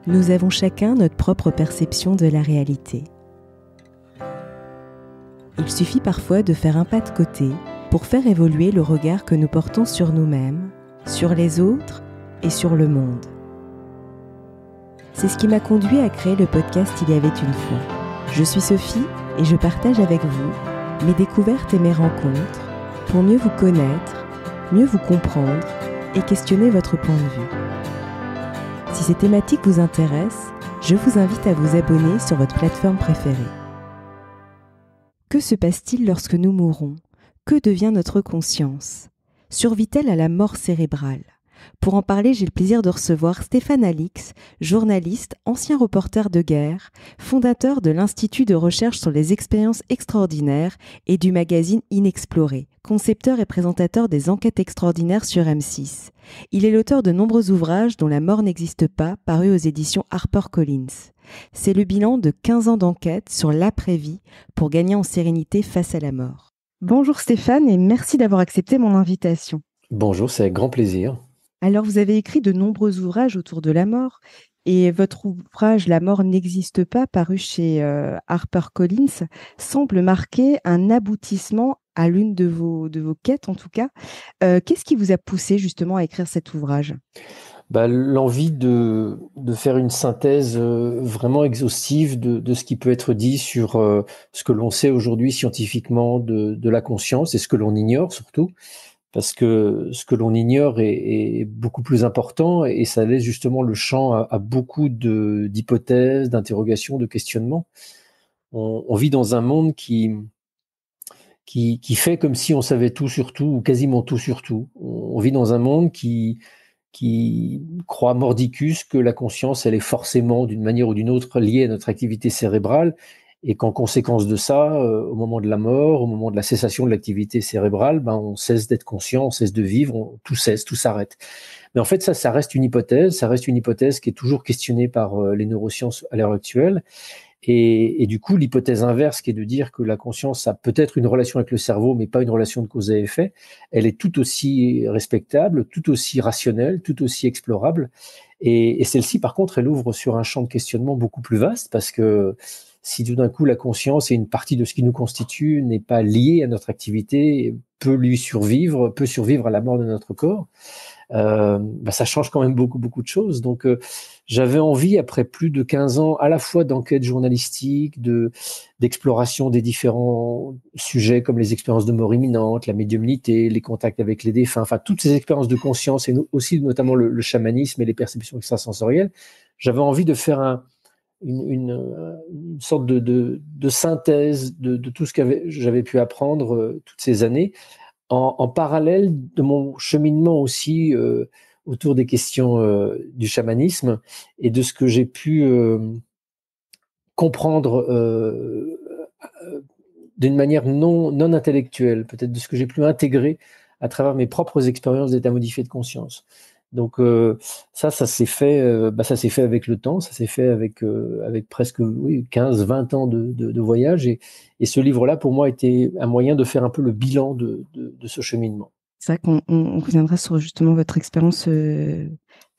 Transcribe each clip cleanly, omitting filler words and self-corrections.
Nous avons chacun notre propre perception de la réalité. Il suffit parfois de faire un pas de côté pour faire évoluer le regard que nous portons sur nous-mêmes, sur les autres et sur le monde. C'est ce qui m'a conduit à créer le podcast Il y avait une fois. Je suis Sophie et je partage avec vous mes découvertes et mes rencontres pour mieux vous connaître, mieux vous comprendre et questionner votre point de vue. Si ces thématiques vous intéressent, je vous invite à vous abonner sur votre plateforme préférée. Que se passe-t-il lorsque nous mourons ? Que devient notre conscience ? Survit-elle à la mort cérébrale ? Pour en parler, j'ai le plaisir de recevoir Stéphane Alix, journaliste, ancien reporter de guerre, fondateur de l'Institut de recherche sur les expériences extraordinaires et du magazine Inexploré, concepteur et présentateur des enquêtes extraordinaires sur M6. Il est l'auteur de nombreux ouvrages dont La mort n'existe pas, parus aux éditions HarperCollins. C'est le bilan de 15 ans d'enquête sur l'après-vie pour gagner en sérénité face à la mort. Bonjour Stéphane et merci d'avoir accepté mon invitation. Bonjour, c'est avec grand plaisir. Alors, vous avez écrit de nombreux ouvrages autour de la mort et votre ouvrage « La mort n'existe pas » paru chez HarperCollins semble marquer un aboutissement à l'une de vos quêtes en tout cas. Qu'est-ce qui vous a poussé justement à écrire cet ouvrage ? L'envie de faire une synthèse vraiment exhaustive de ce qui peut être dit sur ce que l'on sait aujourd'hui scientifiquement de la conscience et ce que l'on ignore surtout. Parce que ce que l'on ignore est beaucoup plus important et ça laisse justement le champ à beaucoup d'hypothèses, d'interrogations, de questionnements. On vit dans un monde qui fait comme si on savait tout sur tout ou quasiment tout sur tout. On vit dans un monde qui croit mordicus que la conscience, elle est forcément d'une manière ou d'une autre liée à notre activité cérébrale et qu'en conséquence de ça, au moment de la mort, au moment de la cessation de l'activité cérébrale, on cesse d'être conscient, on cesse de vivre, tout cesse, tout s'arrête. Mais en fait, ça reste une hypothèse qui est toujours questionnée par les neurosciences à l'heure actuelle. Et du coup, l'hypothèse inverse, qui est de dire que la conscience a peut-être une relation avec le cerveau, mais pas une relation de cause à effet, elle est tout aussi respectable, tout aussi rationnelle, tout aussi explorable. Et celle-ci, par contre, elle ouvre sur un champ de questionnement beaucoup plus vaste, parce que si tout d'un coup la conscience et une partie de ce qui nous constitue n'est pas liée à notre activité, peut survivre à la mort de notre corps, ça change quand même beaucoup de choses. Donc j'avais envie, après plus de 15 ans, à la fois d'enquête journalistique, d'exploration des différents sujets comme les expériences de mort imminente, la médiumnité, les contacts avec les défunts, enfin toutes ces expériences de conscience et aussi notamment le chamanisme et les perceptions extrasensorielles, j'avais envie de faire une sorte de synthèse de tout ce que j'avais pu apprendre toutes ces années, en parallèle de mon cheminement aussi autour des questions du chamanisme et de ce que j'ai pu comprendre d'une manière non intellectuelle, peut-être de ce que j'ai pu intégrer à travers mes propres expériences d'état modifié de conscience. Donc ça s'est fait avec le temps, ça s'est fait avec presque 15-20 ans de voyage et ce livre-là pour moi était un moyen de faire un peu le bilan de ce cheminement. C'est vrai qu'on reviendra sur justement votre expérience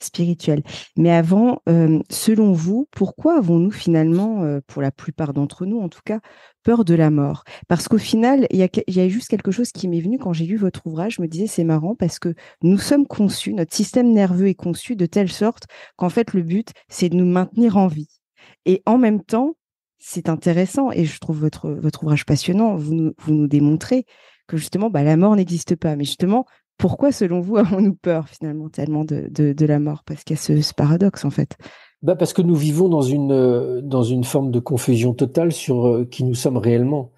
spirituelle. Mais avant, selon vous, pourquoi avons-nous finalement, pour la plupart d'entre nous en tout cas, peur de la mort ? Parce qu'au final, il y a juste quelque chose qui m'est venu quand j'ai lu votre ouvrage. Je me disais, c'est marrant parce que nous sommes conçus, notre système nerveux est conçu de telle sorte qu'en fait, le but, c'est de nous maintenir en vie. Et en même temps, c'est intéressant et je trouve votre ouvrage passionnant. Vous nous démontrez que justement, la mort n'existe pas. Mais justement, pourquoi, selon vous, avons-nous peur finalement tellement de la mort ? Parce qu'il y a ce paradoxe en fait. Parce que nous vivons dans une forme de confusion totale sur qui nous sommes réellement.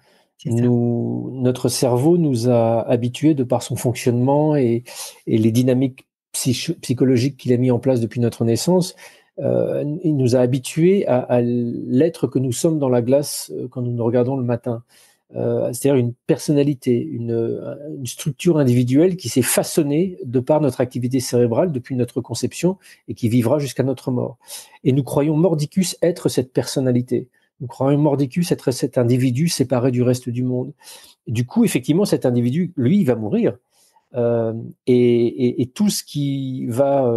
Notre cerveau nous a habitués, de par son fonctionnement et les dynamiques psychologiques qu'il a mis en place depuis notre naissance, il nous a habitués à l'être que nous sommes dans la glace quand nous nous regardons le matin. C'est-à-dire une personnalité, une structure individuelle qui s'est façonnée de par notre activité cérébrale depuis notre conception et qui vivra jusqu'à notre mort. Et nous croyons mordicus être cette personnalité. Nous croyons mordicus être cet individu séparé du reste du monde. Et du coup, effectivement, cet individu, lui, il va mourir. Et tout ce qui va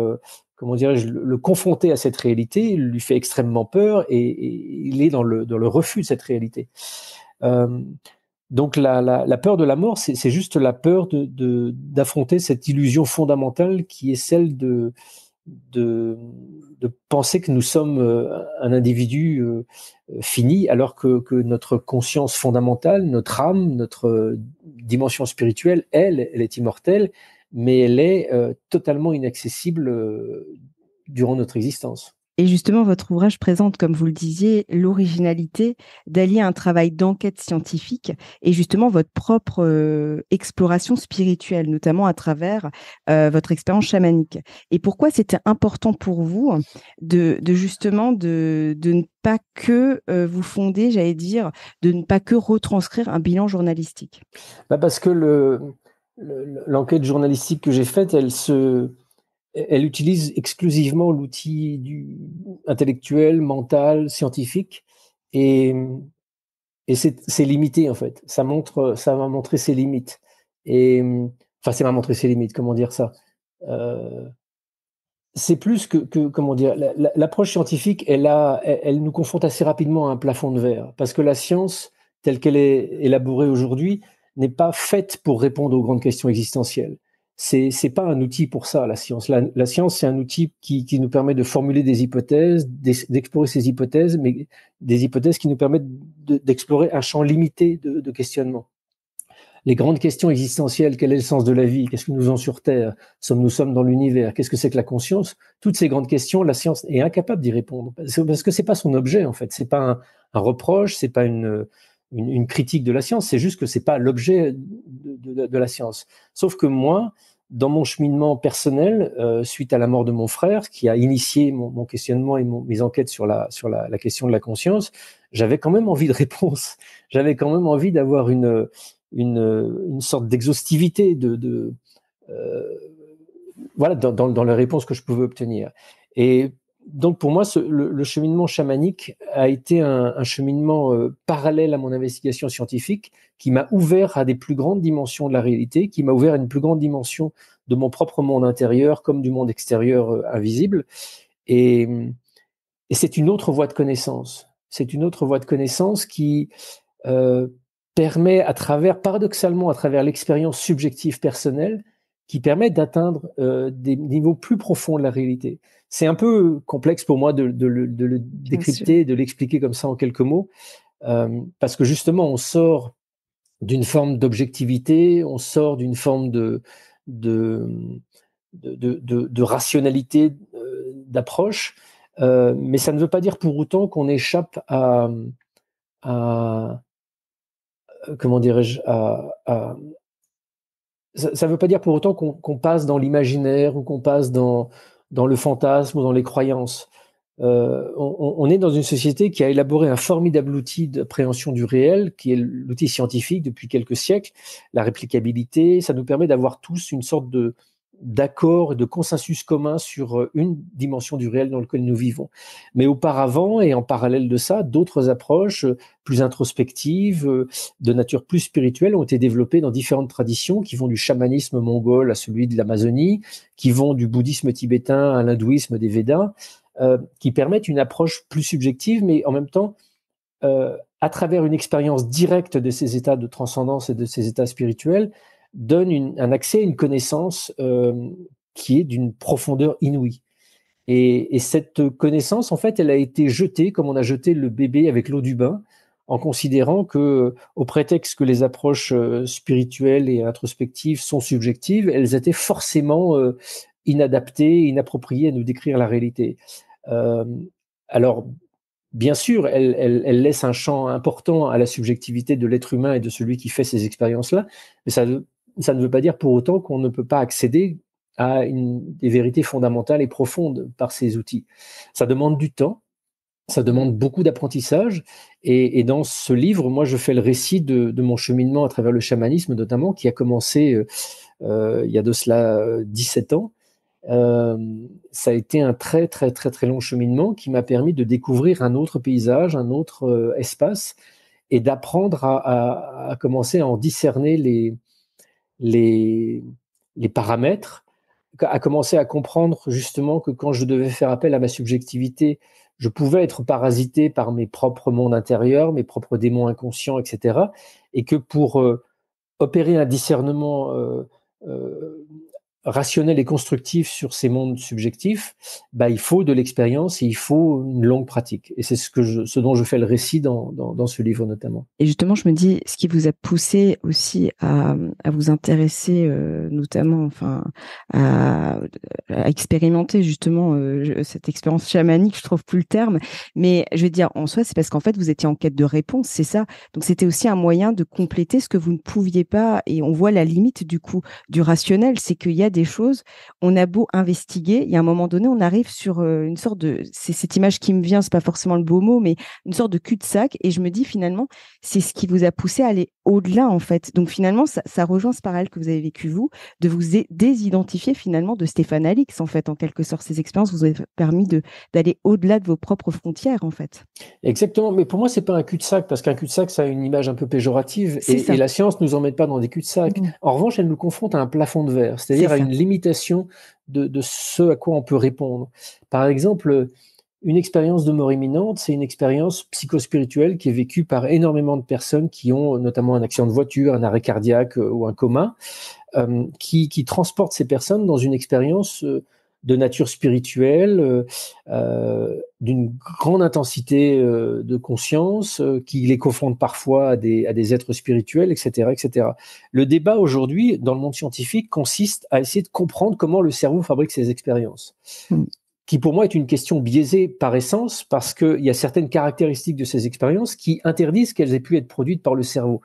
comment dirais-je, le confronter à cette réalité lui fait extrêmement peur et il est dans le refus de cette réalité. Donc la peur de la mort, c'est juste la peur d'affronter cette illusion fondamentale qui est celle de penser que nous sommes un individu fini, alors que notre conscience fondamentale, notre âme, notre dimension spirituelle, elle est immortelle, mais elle est totalement inaccessible durant notre existence. Et justement, votre ouvrage présente, comme vous le disiez, l'originalité d'allier un travail d'enquête scientifique et justement votre propre exploration spirituelle, notamment à travers votre expérience chamanique. Et pourquoi c'était important pour vous justement de ne pas que vous fonder, j'allais dire, de ne pas que retranscrire un bilan journalistique? Parce que l'enquête journalistique que j'ai faite, elle utilise exclusivement l'outil intellectuel, mental, scientifique, et c'est limité en fait. Ça m'a montré ses limites. Et enfin, ça m'a montré ses limites. Comment dire ça C'est plus que comment dire. L'approche scientifique, elle nous confronte assez rapidement à un plafond de verre, parce que la science, telle qu'elle est élaborée aujourd'hui, n'est pas faite pour répondre aux grandes questions existentielles. C'est pas un outil pour ça, la science. La science, c'est un outil qui nous permet de formuler des hypothèses, d'explorer ces hypothèses, mais des hypothèses qui nous permettent d'explorer un champ limité de questionnement. Les grandes questions existentielles, quel est le sens de la vie? Qu'est-ce que nous faisons sur Terre? Nous sommes dans l'univers? Qu'est-ce que c'est que la conscience? Toutes ces grandes questions, la science est incapable d'y répondre. Parce que c'est pas son objet, en fait. C'est pas un reproche, c'est pas une critique de la science, c'est juste que c'est pas l'objet de la science. Sauf que moi, dans mon cheminement personnel, suite à la mort de mon frère, qui a initié mon questionnement et mes enquêtes sur la question de la conscience, j'avais quand même envie de réponse. J'avais quand même envie d'avoir une sorte d'exhaustivité voilà, dans les réponses que je pouvais obtenir. Et donc pour moi, le cheminement chamanique a été un cheminement parallèle à mon investigation scientifique, qui m'a ouvert à des plus grandes dimensions de la réalité, qui m'a ouvert à une plus grande dimension de mon propre monde intérieur comme du monde extérieur invisible. Et c'est une autre voie de connaissance. C'est une autre voie de connaissance qui permet, paradoxalement, à travers l'expérience subjective personnelle, qui permet d'atteindre des niveaux plus profonds de la réalité. C'est un peu complexe pour moi de le décrypter, de l'expliquer comme ça en quelques mots, parce que justement, on sort d'une forme d'objectivité, on sort d'une forme de rationalité d'approche, mais ça ne veut pas dire pour autant qu'on échappe à comment dirais-je, ça ne veut pas dire pour autant qu'on passe dans l'imaginaire ou qu'on passe dans le fantasme ou dans les croyances. On est dans une société qui a élaboré un formidable outil d'appréhension du réel, qui est l'outil scientifique depuis quelques siècles, la réplicabilité. Ça nous permet d'avoir tous une sorte d'accord et de consensus commun sur une dimension du réel dans lequel nous vivons. Mais auparavant, et en parallèle de ça, d'autres approches plus introspectives, de nature plus spirituelle, ont été développées dans différentes traditions qui vont du chamanisme mongol à celui de l'Amazonie, qui vont du bouddhisme tibétain à l'hindouisme des Védas, qui permettent une approche plus subjective, mais en même temps, à travers une expérience directe de ces états de transcendance et de ces états spirituels, donne un accès à une connaissance qui est d'une profondeur inouïe. Et cette connaissance, en fait, elle a été jetée comme on a jeté le bébé avec l'eau du bain, en considérant que, au prétexte que les approches spirituelles et introspectives sont subjectives, elles étaient forcément inadaptées, inappropriées à nous décrire la réalité. Alors, bien sûr, elle laisse un champ important à la subjectivité de l'être humain et de celui qui fait ces expériences-là, mais ça ne veut pas dire pour autant qu'on ne peut pas accéder à des vérités fondamentales et profondes par ces outils. Ça demande du temps, ça demande beaucoup d'apprentissage, et dans ce livre, moi, je fais le récit de mon cheminement à travers le chamanisme, notamment, qui a commencé il y a de cela 17 ans. Ça a été un très, très, très, très long cheminement qui m'a permis de découvrir un autre paysage, un autre espace, et d'apprendre à commencer à en discerner les paramètres, a commencé à comprendre justement que quand je devais faire appel à ma subjectivité, je pouvais être parasité par mes propres mondes intérieurs, mes propres démons inconscients, etc. Et que pour opérer un discernement euh, rationnel et constructif sur ces mondes subjectifs, bah, il faut de l'expérience et il faut une longue pratique. Et c'est ce dont je fais le récit dans ce livre notamment. Et justement, je me dis, ce qui vous a poussé aussi à vous intéresser, notamment, enfin, à, à expérimenter justement cette expérience chamanique, je trouve plus le terme, mais je vais dire en soi, c'est parce qu'en fait, vous étiez en quête de réponse, c'est ça. Donc, c'était aussi un moyen de compléter ce que vous ne pouviez pas, et on voit la limite du coup du rationnel, c'est qu'il y a des choses, on a beau investiguer, il y a un moment donné, on arrive sur une sorte de, c'est cette image qui me vient, c'est pas forcément le beau mot, mais une sorte de cul-de-sac, et je me dis finalement c'est ce qui vous a poussé à aller au-delà, en fait. Donc, finalement, ça rejoint ce parallèle que vous avez vécu, vous, de vous désidentifier, finalement, de Stéphane Alix, en fait, en quelque sorte. Ces expériences vous ont permis d'aller au-delà de vos propres frontières, en fait. Exactement, mais pour moi, c'est pas un cul-de-sac, parce qu'un cul-de-sac, ça a une image un peu péjorative, C'est et ça. la science nous emmène pas dans des cul-de-sac. Mhm. En revanche, elle nous confronte à un plafond de verre, C'est c'est-à-dire à ça. une limitation de ce à quoi on peut répondre. Par exemple, une expérience de mort imminente, c'est une expérience psychospirituelle qui est vécue par énormément de personnes qui ont notamment un accident de voiture, un arrêt cardiaque ou un coma, qui transportent ces personnes dans une expérience de nature spirituelle, d'une grande intensité de conscience, qui les confronte parfois à des êtres spirituels, etc., etc. Le débat aujourd'hui, dans le monde scientifique, consiste à essayer de comprendre comment le cerveau fabrique ces expériences, Mhm. qui pour moi est une question biaisée par essence, parce qu'il y a certaines caractéristiques de ces expériences qui interdisent qu'elles aient pu être produites par le cerveau.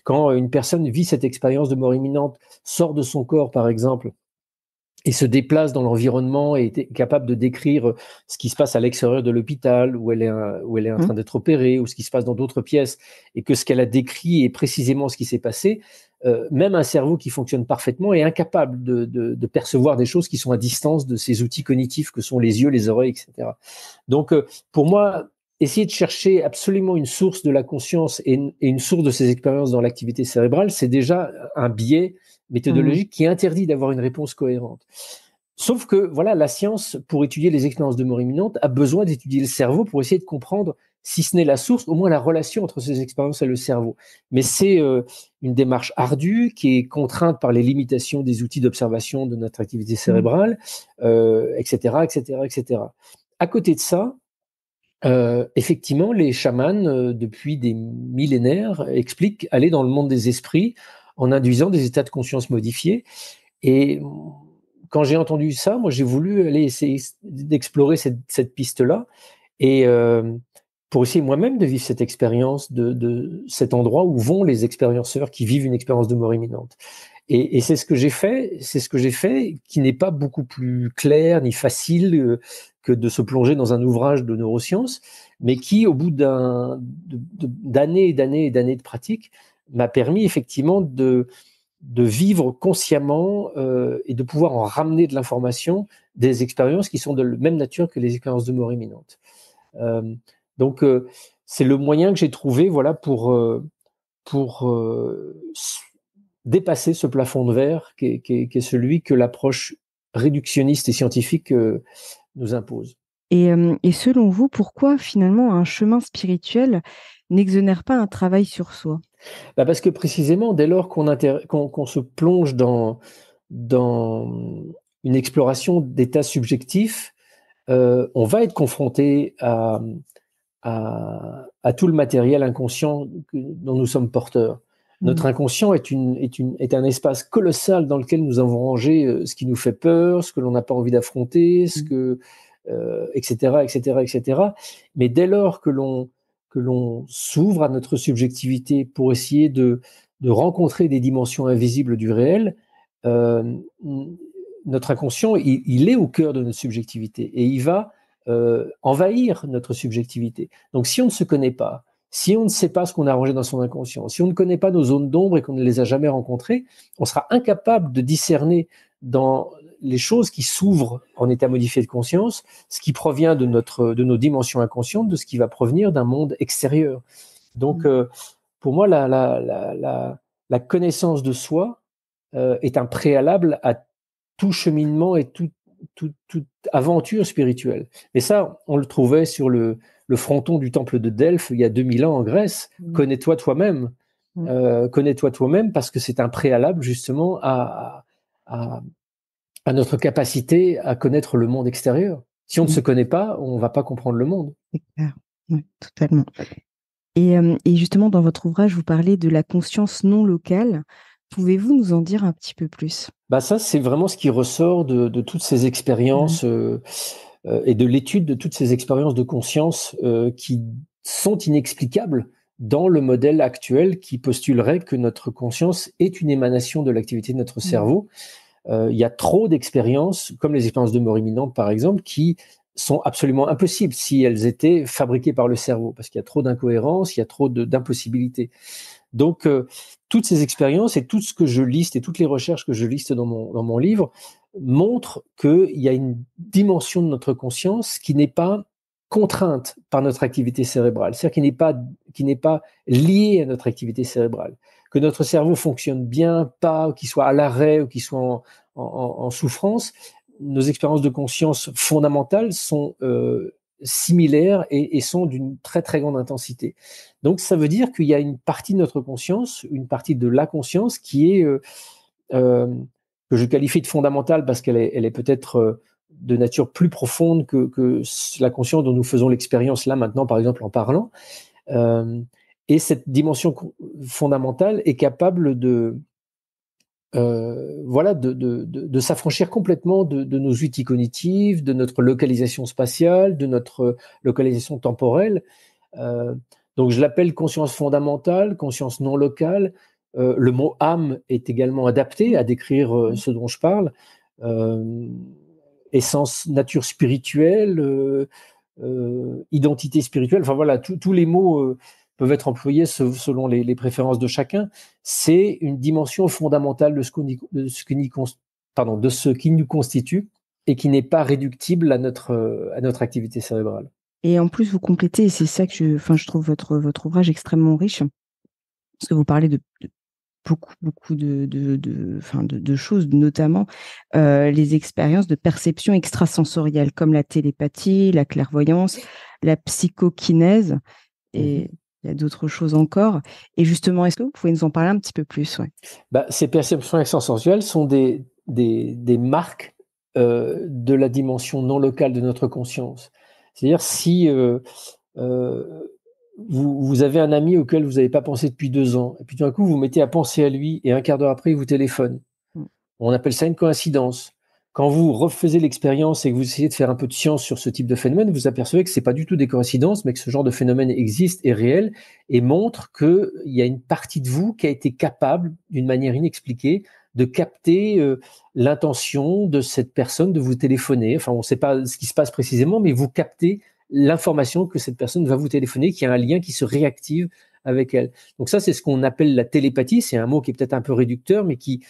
Quand une personne vit cette expérience de mort imminente, sort de son corps, par exemple, et se déplace dans l'environnement et est capable de décrire ce qui se passe à l'extérieur de l'hôpital où elle est en train d'être opérée, ou ce qui se passe dans d'autres pièces, et que ce qu'elle a décrit est précisément ce qui s'est passé, même un cerveau qui fonctionne parfaitement est incapable de percevoir des choses qui sont à distance de ces outils cognitifs que sont les yeux, les oreilles, etc. Donc, pour moi, essayer de chercher absolument une source de la conscience et une source de ces expériences dans l'activité cérébrale, c'est déjà un biais Mhm. méthodologique qui interdit d'avoir une réponse cohérente. Sauf que, voilà, la science, pour étudier les expériences de mort imminente, a besoin d'étudier le cerveau pour essayer de comprendre, si ce n'est la source, au moins la relation entre ces expériences et le cerveau. Mais c'est une démarche ardue qui est contrainte par les limitations des outils d'observation de notre activité Mhm. cérébrale, etc., etc., etc. À côté de ça, effectivement, les chamans, depuis des millénaires, expliquent aller dans le monde des esprits en induisant des états de conscience modifiés. Et quand j'ai entendu ça, moi, j'ai voulu aller essayer d'explorer cette piste-là et pour essayer moi-même de vivre cette expérience de cet endroit où vont les expérienceurs qui vivent une expérience de mort imminente. Et c'est ce que j'ai fait, qui n'est pas beaucoup plus clair ni facile que de se plonger dans un ouvrage de neurosciences, mais qui, au bout d'années et d'années et d'années de pratique, m'a permis effectivement de vivre consciemment et de pouvoir en ramener de l'information des expériences qui sont de la même nature que les expériences de mort imminente. Euh, donc, c'est le moyen que j'ai trouvé, voilà, pour dépasser ce plafond de verre qui est celui que l'approche réductionniste et scientifique nous impose. Et selon vous, pourquoi finalement un chemin spirituel n'exonère pas un travail sur soi? Bah parce que précisément, dès lors qu'on se plonge dans une exploration d'états subjectifs, on va être confronté à tout le matériel inconscient dont nous sommes porteurs. Mm. Notre inconscient est un espace colossal dans lequel nous avons rangé ce qui nous fait peur, ce que l'on n'a pas envie d'affronter, etc., etc., etc. Mais dès lors que l'on s'ouvre à notre subjectivité pour essayer de rencontrer des dimensions invisibles du réel, euh, notre inconscient, il est au cœur de notre subjectivité et il va envahir notre subjectivité. Donc si on ne se connaît pas, si on ne sait pas ce qu'on a rangé dans son inconscient, si on ne connaît pas nos zones d'ombre et qu'on ne les a jamais rencontrées, on sera incapable de discerner dans les choses qui s'ouvrent en état modifié de conscience, ce qui provient de nos dimensions inconscientes, de ce qui va provenir d'un monde extérieur. Donc, Mm. pour moi, la connaissance de soi est un préalable tout cheminement et toute aventure spirituelle. Et ça, on le trouvait sur le fronton du temple de Delphes il y a 2000 ans en Grèce. Connais-toi toi-même. Connais-toi toi-même, parce que c'est un préalable justement à notre capacité à connaître le monde extérieur. Si on ne se connaît pas, on ne va pas comprendre le monde. C'est clair. Oui, totalement. Et justement, dans votre ouvrage, vous parlez de la conscience non locale. Pouvez-vous nous en dire un petit peu plus? Ça, c'est vraiment ce qui ressort de toutes ces expériences et de l'étude de toutes ces expériences de conscience qui sont inexplicables dans le modèle actuel qui postulerait que notre conscience est une émanation de l'activité de notre cerveau. Il y a trop d'expériences, comme les expériences de mort imminente par exemple, qui sont absolument impossibles si elles étaient fabriquées par le cerveau, parce qu'il y a trop d'incohérences, il y a trop d'impossibilités. Donc, toutes ces expériences et tout ce que je liste et toutes les recherches que je liste dans mon livre montrent qu'il y a une dimension de notre conscience qui n'est pas contrainte par notre activité cérébrale, c'est-à-dire qui n'est pas liée à notre activité cérébrale, que notre cerveau fonctionne bien, pas, qu'il soit à l'arrêt ou qu'il soit en souffrance. Nos expériences de conscience fondamentales sont similaires et sont d'une très très grande intensité. Donc ça veut dire qu'il y a une partie de notre conscience, une partie de la conscience qui est que je qualifie de fondamentale parce qu'elle est peut-être de nature plus profonde que la conscience dont nous faisons l'expérience là maintenant, par exemple en parlant. Et cette dimension fondamentale est capable de s'affranchir complètement de nos outils cognitifs, de notre localisation spatiale, de notre localisation temporelle. Donc je l'appelle conscience fondamentale, conscience non locale. Le mot âme est également adapté à décrire ce dont je parle. Essence, nature spirituelle, identité spirituelle. Enfin voilà, tous les mots peuvent être employés selon les préférences de chacun. C'est une dimension fondamentale de ce qui nous constitue et qui n'est pas réductible à notre activité cérébrale. Et en plus, vous complétez, et c'est ça que je trouve votre ouvrage extrêmement riche, parce que vous parlez de beaucoup de choses, notamment les expériences de perception extrasensorielle, comme la télépathie, la clairvoyance, la psychokinèse, et il y a d'autres choses encore. Et justement, est-ce que vous pouvez nous en parler un petit peu plus? Ces perceptions extrasensorielles sont des marques de la dimension non locale de notre conscience. C'est-à-dire si vous avez un ami auquel vous n'avez pas pensé depuis 2 ans, et puis tout d'un coup vous mettez à penser à lui, et un quart d'heure après il vous téléphone. On appelle ça une coïncidence. Quand vous refaisez l'expérience et que vous essayez de faire un peu de science sur ce type de phénomène, vous apercevez que c'est pas du tout des coïncidences, mais que ce genre de phénomène existe, est réel, et montre qu'il y a une partie de vous qui a été capable, d'une manière inexpliquée, de capter l'intention de cette personne de vous téléphoner. Enfin, on ne sait pas ce qui se passe précisément, mais vous captez l'information que cette personne va vous téléphoner, qu'il y a un lien qui se réactive avec elle. Donc ça, c'est ce qu'on appelle la télépathie. C'est un mot qui est peut-être un peu réducteur, mais qui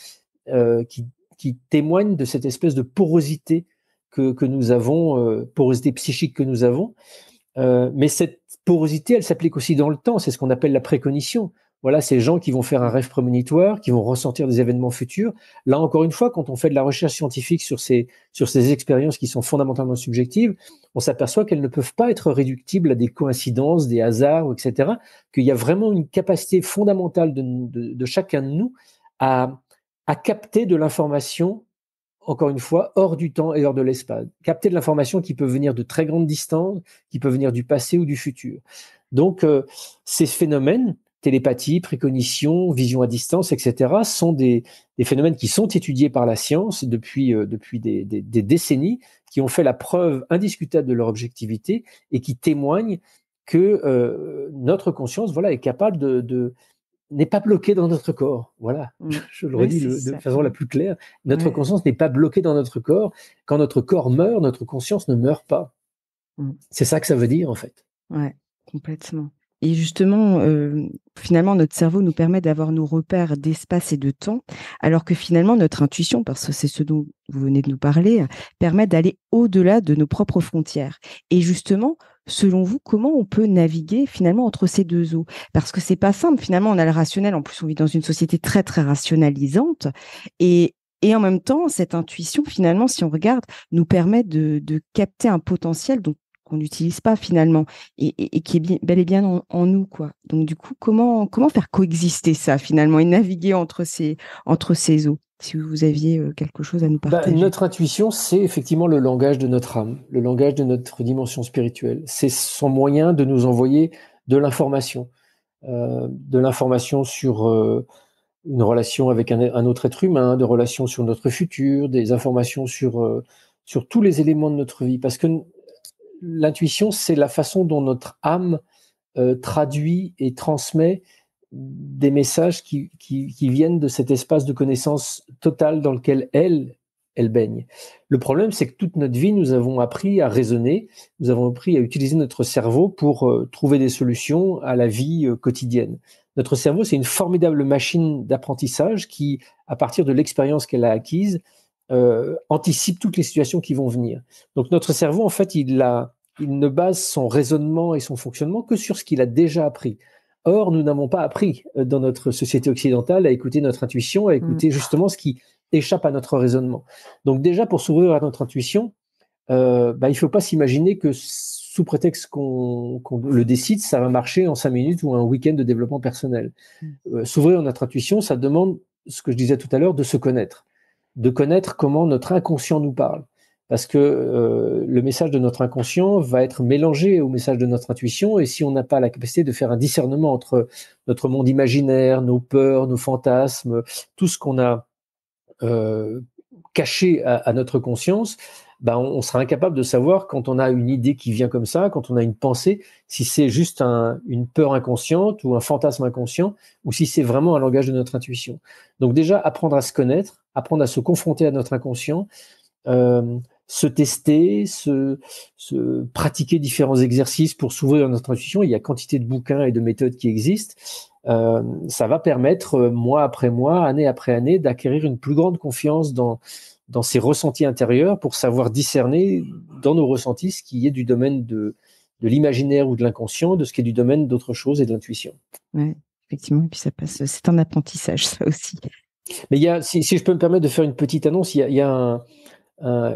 témoigne de cette espèce de porosité que nous avons, porosité psychique que nous avons. Mais cette porosité, elle s'applique aussi dans le temps. C'est ce qu'on appelle la précognition. Voilà, ces gens qui vont faire un rêve prémonitoire, qui vont ressentir des événements futurs. Là, encore une fois, quand on fait de la recherche scientifique sur ces expériences qui sont fondamentalement subjectives, on s'aperçoit qu'elles ne peuvent pas être réductibles à des coïncidences, des hasards, etc. Qu'il y a vraiment une capacité fondamentale de chacun de nous à capter de l'information, encore une fois, hors du temps et hors de l'espace. Capter de l'information qui peut venir de très grandes distances, qui peut venir du passé ou du futur. Donc, ces phénomènes, télépathie, précognition, vision à distance, etc., sont des phénomènes qui sont étudiés par la science depuis des décennies, qui ont fait la preuve indiscutable de leur objectivité et qui témoignent que notre conscience, est capable n'est pas bloquée dans notre corps. Voilà, je le redis de façon la plus claire. Notre conscience n'est pas bloquée dans notre corps. Quand notre corps meurt, notre conscience ne meurt pas. C'est ça que ça veut dire, en fait. Ouais, complètement. Et justement, finalement, notre cerveau nous permet d'avoir nos repères d'espace et de temps, alors que finalement, notre intuition, parce que c'est ce dont vous venez de nous parler, permet d'aller au-delà de nos propres frontières. Et justement, selon vous, comment on peut naviguer finalement entre ces deux eaux? Parce que c'est pas simple. Finalement, on a le rationnel. En plus, on vit dans une société très, très rationalisante. Et Et en même temps, cette intuition, finalement, si on regarde, nous permet de capter un potentiel qu'on n'utilise pas finalement et qui est bel et bien en nous, quoi. Donc, du coup, comment faire coexister ça finalement et naviguer entre ces eaux? Si vous aviez quelque chose à nous partager. Notre intuition, c'est effectivement le langage de notre âme, le langage de notre dimension spirituelle. C'est son moyen de nous envoyer de l'information sur une relation avec un autre être humain, de relations sur notre futur, des informations sur tous les éléments de notre vie. Parce que l'intuition, c'est la façon dont notre âme traduit et transmet des messages qui viennent de cet espace de connaissance totale dans lequel elle baigne. Le problème, c'est que toute notre vie, nous avons appris à raisonner, nous avons appris à utiliser notre cerveau pour trouver des solutions à la vie quotidienne. Notre cerveau, c'est une formidable machine d'apprentissage qui, à partir de l'expérience qu'elle a acquise, anticipe toutes les situations qui vont venir. Donc notre cerveau, en fait, il ne base son raisonnement et son fonctionnement que sur ce qu'il a déjà appris. Or, nous n'avons pas appris dans notre société occidentale à écouter notre intuition, à écouter justement ce qui échappe à notre raisonnement. Donc déjà, pour s'ouvrir à notre intuition, il ne faut pas s'imaginer que sous prétexte qu'on le décide, ça va marcher en 5 minutes ou un week-end de développement personnel. S'ouvrir à notre intuition, ça demande, ce que je disais tout à l'heure, de connaître comment notre inconscient nous parle. Parce que le message de notre inconscient va être mélangé au message de notre intuition, et si on n'a pas la capacité de faire un discernement entre notre monde imaginaire, nos peurs, nos fantasmes, tout ce qu'on a caché à notre conscience, on sera incapable de savoir quand on a une idée qui vient comme ça, quand on a une pensée, si c'est juste une peur inconsciente ou un fantasme inconscient, ou si c'est vraiment un langage de notre intuition. Donc déjà, apprendre à se connaître, apprendre à se confronter à notre inconscient, se tester, se pratiquer différents exercices pour s'ouvrir à notre intuition. Il y a quantité de bouquins et de méthodes qui existent. Ça va permettre, mois après mois, année après année, d'acquérir une plus grande confiance dans ses ressentis intérieurs pour savoir discerner dans nos ressentis ce qui est du domaine de l'imaginaire ou de l'inconscient, de ce qui est du domaine d'autre chose et de l'intuition. Ouais, effectivement, et puis c'est un apprentissage, ça aussi. Mais si je peux me permettre de faire une petite annonce, il y a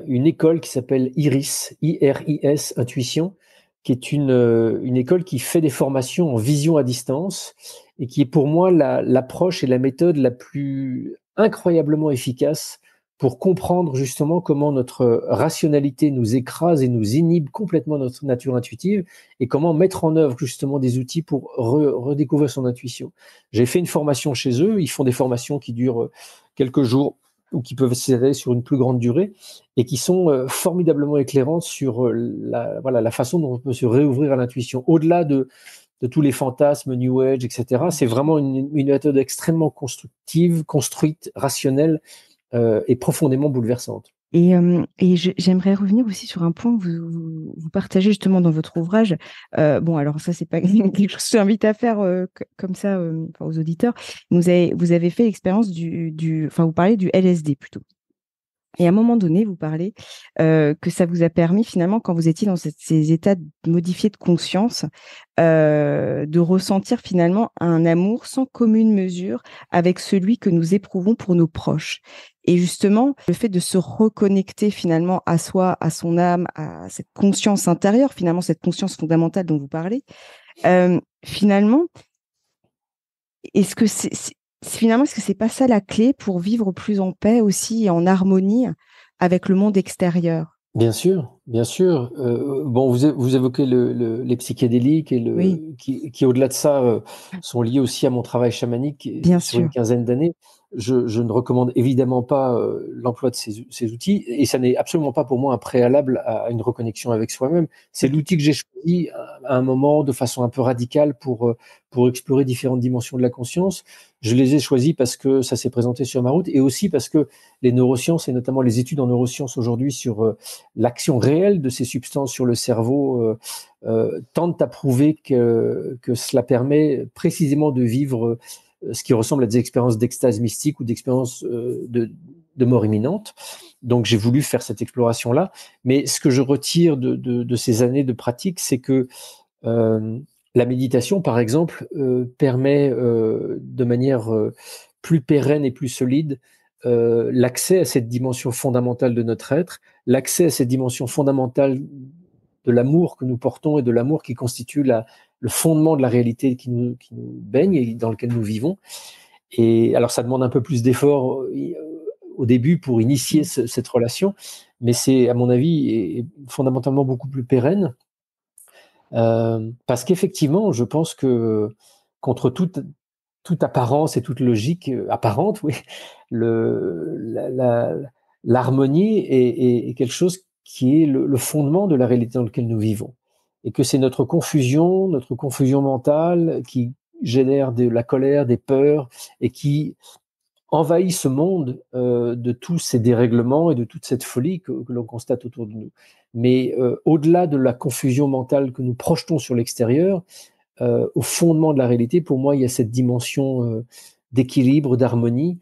une école qui s'appelle IRIS, IRIS Intuition, qui est une école qui fait des formations en vision à distance et qui est pour moi l'approche et la méthode la plus incroyablement efficace pour comprendre justement comment notre rationalité nous écrase et nous inhibe complètement notre nature intuitive et comment mettre en œuvre justement des outils pour redécouvrir son intuition. J'ai fait une formation chez eux, ils font des formations qui durent quelques jours ou qui peuvent s'étaler sur une plus grande durée et qui sont formidablement éclairantes sur la façon dont on peut se réouvrir à l'intuition. Au-delà de tous les fantasmes, New Age, etc., c'est vraiment une méthode extrêmement constructive, construite, rationnelle et profondément bouleversante. Et j'aimerais revenir aussi sur un point que vous partagez justement dans votre ouvrage. Alors ça, c'est pas quelque chose que je t'invite à faire comme ça aux auditeurs. Vous avez fait l'expérience vous parlez du LSD plutôt. Et à un moment donné, vous parlez que ça vous a permis finalement, quand vous étiez dans ces états modifiés de conscience, de ressentir finalement un amour sans commune mesure avec celui que nous éprouvons pour nos proches. Et justement, le fait de se reconnecter finalement à soi, à son âme, à cette conscience intérieure, finalement cette conscience fondamentale dont vous parlez, finalement, est-ce que est-ce que c'est pas ça la clé pour vivre plus en paix aussi et en harmonie avec le monde extérieur? Bien sûr, bien sûr. Vous évoquez les psychédéliques et Oui. qui au-delà de ça, sont liés aussi à mon travail chamanique Bien sur une sûr. quinzaine d'années. Je ne recommande évidemment pas l'emploi de ces outils et ça n'est absolument pas pour moi un préalable à une reconnexion avec soi-même. C'est l'outil que j'ai choisi à un moment de façon un peu radicale pour explorer différentes dimensions de la conscience. Je les ai choisis parce que ça s'est présenté sur ma route et aussi parce que les neurosciences et notamment les études en neurosciences aujourd'hui sur l'action réelle de ces substances sur le cerveau tentent à prouver que cela permet précisément de vivre ce qui ressemble à des expériences d'extase mystique ou d'expériences de mort imminente. Donc j'ai voulu faire cette exploration-là. Mais ce que je retire de ces années de pratique, c'est que la méditation, par exemple, permet de manière plus pérenne et plus solide l'accès à cette dimension fondamentale de notre être, l'accès à cette dimension fondamentale de l'amour que nous portons et de l'amour qui constitue le fondement de la réalité qui nous baigne et dans lequel nous vivons. Et alors, ça demande un peu plus d'effort au début pour initier cette relation, mais c'est, à mon avis, fondamentalement beaucoup plus pérenne. Parce qu'effectivement, je pense que contre toute apparence et toute logique apparente, oui, l'harmonie est quelque chose qui est le fondement de la réalité dans laquelle nous vivons. Et que c'est notre confusion mentale qui génère de la colère, des peurs, et qui envahit ce monde de tous ces dérèglements et de toute cette folie que l'on constate autour de nous. Mais au-delà de la confusion mentale que nous projetons sur l'extérieur, au fondement de la réalité, pour moi, il y a cette dimension d'équilibre, d'harmonie,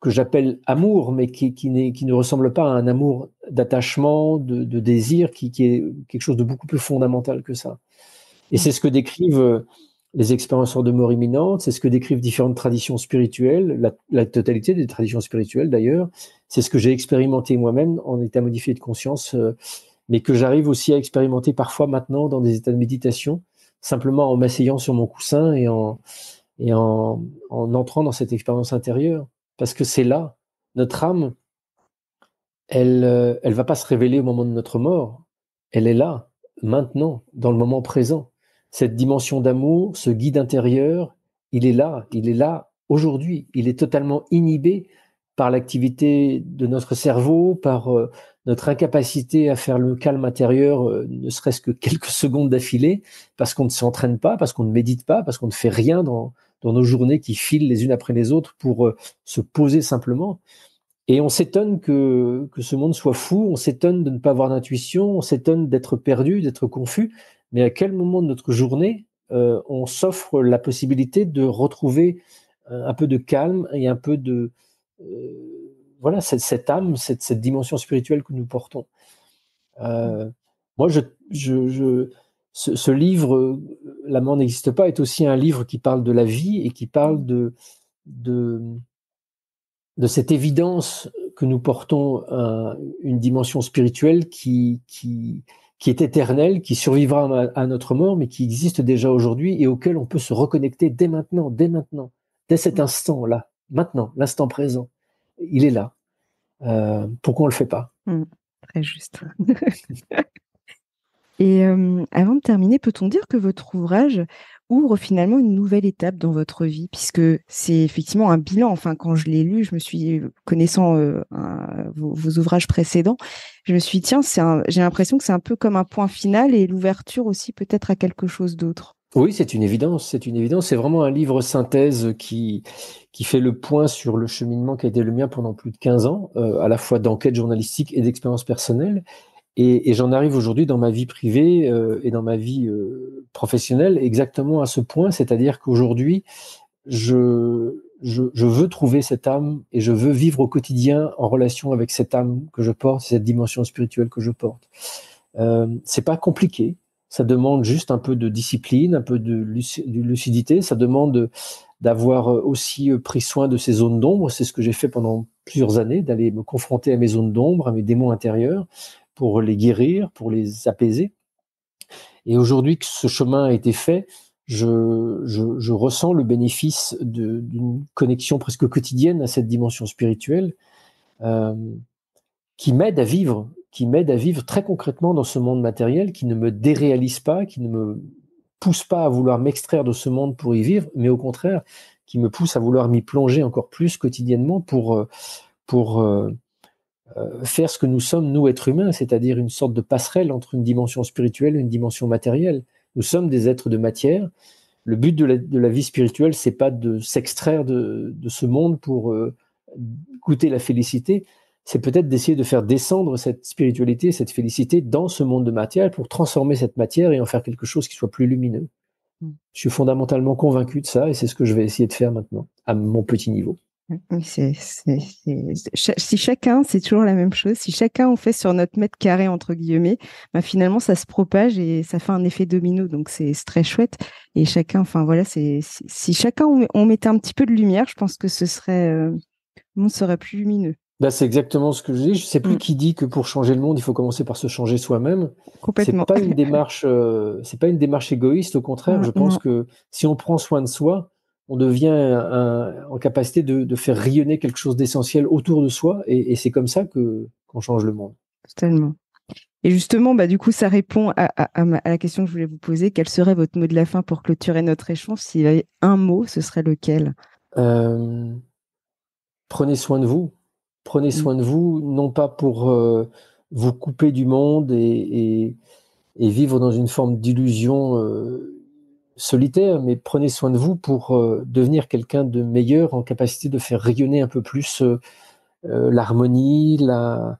que j'appelle amour, mais qui ne ressemble pas à un amour d'attachement, de désir, qui est quelque chose de beaucoup plus fondamental que ça. Et c'est ce que décrivent les expérienceurs de mort imminente, c'est ce que décrivent différentes traditions spirituelles, la totalité des traditions spirituelles d'ailleurs, c'est ce que j'ai expérimenté moi-même en état modifié de conscience, mais que j'arrive aussi à expérimenter parfois maintenant dans des états de méditation, simplement en m'asseyant sur mon coussin et en entrant dans cette expérience intérieure. Parce que c'est là, notre âme, elle va pas se révéler au moment de notre mort, elle est là, maintenant, dans le moment présent. Cette dimension d'amour, ce guide intérieur, il est là aujourd'hui. Il est totalement inhibé par l'activité de notre cerveau, par notre incapacité à faire le calme intérieur, ne serait-ce que quelques secondes d'affilée, parce qu'on ne s'entraîne pas, parce qu'on ne médite pas, parce qu'on ne fait rien dans nos journées qui filent les unes après les autres pour se poser simplement. Et on s'étonne que ce monde soit fou, on s'étonne de ne pas avoir d'intuition, on s'étonne d'être perdu, d'être confus. Mais à quel moment de notre journée on s'offre la possibilité de retrouver un peu de calme et un peu de voilà cette âme, cette dimension spirituelle que nous portons. Moi, ce livre, La mort n'existe pas, est aussi un livre qui parle de la vie et qui parle de cette évidence que nous portons une dimension spirituelle qui est éternelle, qui survivra à notre mort, mais qui existe déjà aujourd'hui et auquel on peut se reconnecter dès maintenant, dès cet instant-là, maintenant, l'instant présent. Il est là. Pourquoi on ne le fait pas? Très juste. Et avant de terminer, peut-on dire que votre ouvrage ouvre finalement une nouvelle étape dans votre vie, puisque c'est effectivement un bilan. Enfin, quand je l'ai lu, je me suis, connaissant vos ouvrages précédents, je me suis dit, tiens, j'ai l'impression que c'est un peu comme un point final et l'ouverture aussi peut-être à quelque chose d'autre. Oui, c'est une évidence. C'est vraiment un livre synthèse qui fait le point sur le cheminement qui a été le mien pendant plus de 15 ans, à la fois d'enquête journalistique et d'expérience personnelle. Et j'en arrive aujourd'hui dans ma vie privée et dans ma vie professionnelle exactement à ce point, c'est-à-dire qu'aujourd'hui, je veux trouver cette âme et je veux vivre au quotidien en relation avec cette âme que je porte, cette dimension spirituelle que je porte. C'est pas compliqué, ça demande juste un peu de discipline, un peu de lucidité, ça demande d'avoir aussi pris soin de ces zones d'ombre. C'est ce que j'ai fait pendant plusieurs années, d'aller me confronter à mes zones d'ombre, à mes démons intérieurs, pour les guérir, pour les apaiser. Et aujourd'hui que ce chemin a été fait, je ressens le bénéfice d'une connexion presque quotidienne à cette dimension spirituelle qui m'aide à vivre très concrètement dans ce monde matériel, qui ne me déréalise pas, qui ne me pousse pas à vouloir m'extraire de ce monde pour y vivre, mais au contraire, qui me pousse à vouloir m'y plonger encore plus quotidiennement pour faire ce que nous sommes, nous, êtres humains, c'est-à-dire une sorte de passerelle entre une dimension spirituelle et une dimension matérielle. Nous sommes des êtres de matière. Le but de la vie spirituelle, c'est pas de s'extraire de ce monde pour goûter la félicité, c'est peut-être d'essayer de faire descendre cette spiritualité, cette félicité dans ce monde de matière pour transformer cette matière et en faire quelque chose qui soit plus lumineux. Je suis fondamentalement convaincu de ça et c'est ce que je vais essayer de faire maintenant, à mon petit niveau. Si chacun, c'est toujours la même chose, si chacun on fait sur notre mètre carré, entre guillemets, bah finalement ça se propage et ça fait un effet domino, donc c'est très chouette. Et chacun, enfin voilà, si chacun on mettait un petit peu de lumière, je pense que ce serait le monde serait plus lumineux. Là, c'est exactement ce que je dis. Je ne sais plus qui dit que pour changer le monde, il faut commencer par se changer soi-même. Complètement. C'est pas une démarche égoïste. Au contraire, je pense que si on prend soin de soi, on devient en capacité de faire rayonner quelque chose d'essentiel autour de soi, et c'est comme ça qu'on change le monde. Totalement. Et justement, du coup, ça répond à la question que je voulais vous poser. Quel serait votre mot de la fin pour clôturer notre échange? S'il y avait un mot, ce serait lequel? Prenez soin de vous. Prenez soin de vous, non pas pour vous couper du monde et vivre dans une forme d'illusion solitaire, mais prenez soin de vous pour devenir quelqu'un de meilleur, en capacité de faire rayonner un peu plus l'harmonie, la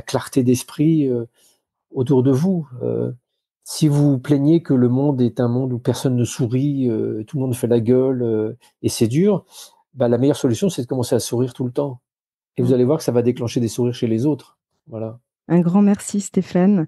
clarté d'esprit autour de vous. Si vous vous plaignez que le monde est un monde où personne ne sourit, tout le monde fait la gueule et c'est dur, la meilleure solution, c'est de commencer à sourire tout le temps. Et vous allez voir que ça va déclencher des sourires chez les autres. Voilà. Un grand merci, Stéphane.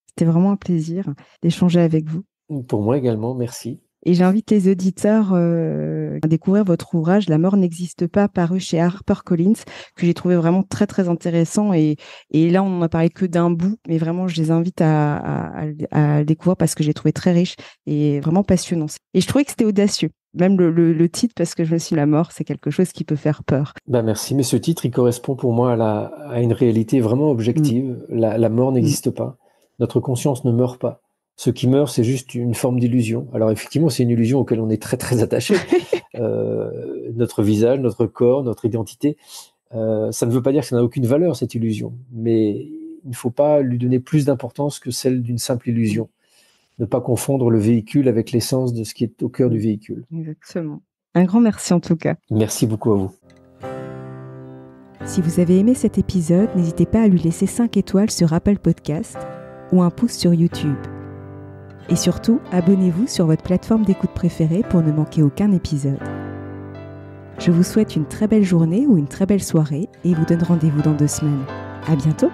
C'était vraiment un plaisir d'échanger avec vous. Pour moi également, merci. Et j'invite les auditeurs à découvrir votre ouvrage « La mort n'existe pas », paru chez HarperCollins, que j'ai trouvé vraiment très, très intéressant. Et là, on n'en a parlé que d'un bout, mais vraiment, je les invite à le découvrir parce que j'ai trouvé très riche et vraiment passionnant. Et je trouvais que c'était audacieux, même le titre, parce que je me suis dit, la mort, c'est quelque chose qui peut faire peur. Merci, mais ce titre, il correspond pour moi à une réalité vraiment objective. La mort n'existe pas. Notre conscience ne meurt pas. Ce qui meurt, c'est juste une forme d'illusion. Alors effectivement, c'est une illusion auquel on est très très attaché. Notre visage, notre corps, notre identité. Ça ne veut pas dire que ça n'a aucune valeur, cette illusion. Mais il ne faut pas lui donner plus d'importance que celle d'une simple illusion. Ne pas confondre le véhicule avec l'essence de ce qui est au cœur du véhicule. Exactement. Un grand merci en tout cas. Merci beaucoup à vous. Si vous avez aimé cet épisode, n'hésitez pas à lui laisser 5 étoiles sur Apple Podcast ou un pouce sur YouTube. Et surtout, abonnez-vous sur votre plateforme d'écoute préférée pour ne manquer aucun épisode. Je vous souhaite une très belle journée ou une très belle soirée et vous donne rendez-vous dans 2 semaines. À bientôt!